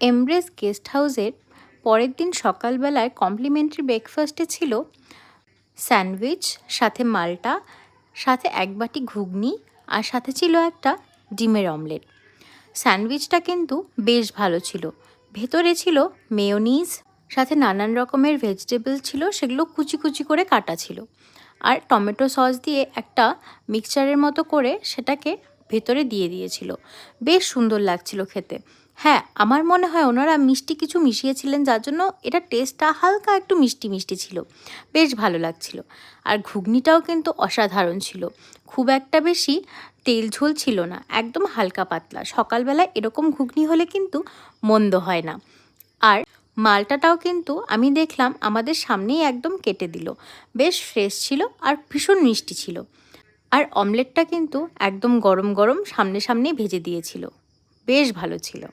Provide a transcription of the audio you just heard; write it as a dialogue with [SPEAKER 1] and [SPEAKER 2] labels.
[SPEAKER 1] Embrace guest হাউসের পরের দিন সকালবেলায় কমপ্লিমেন্টারি ব্রেকফাস্টে ছিল স্যান্ডউইচ, সাথে মাল্টা, সাথে এক বাটি ঘুগনি, আর সাথে ছিল একটা ডিমের অমলেট। স্যান্ডউইচটা কিন্তু বেশ ভালো ছিল। ভেতরে ছিল মেয়োনিজ, সাথে নানান রকমের ভেজিটেবল ছিল, সেগুলো কুচি কুচি করে কাটা ছিল। আর টমেটো সস দিয়ে একটা মিক্সচারের মতো করে সেটাকে ভেতরে দিয়ে দিয়েছিল। বেশ সুন্দর লাগছিল খেতে। হ্যাঁ, আমার মনে হয় ওনারা মিষ্টি কিছু মিশিয়েছিলেন, যার জন্য এটা টেস্টটা হালকা একটু মিষ্টি মিষ্টি ছিল। বেশ ভালো লাগছিল। আর ঘুগনিটাও কিন্তু অসাধারণ ছিল। খুব একটা বেশি তেল ঝোল ছিল না, একদম হালকা পাতলা। সকালবেলায় এরকম ঘুগনি হলে কিন্তু মন্দ হয় না। আর মালটাটাও কিন্তু আমি দেখলাম আমাদের সামনেই একদম কেটে দিল। বেশ ফ্রেশ ছিল আর ভীষণ মিষ্টি ছিল। আর অমলেটটা কিন্তু একদম গরম গরম সামনে সামনেই ভেজে দিয়েছিল। বেশ ভালো ছিল।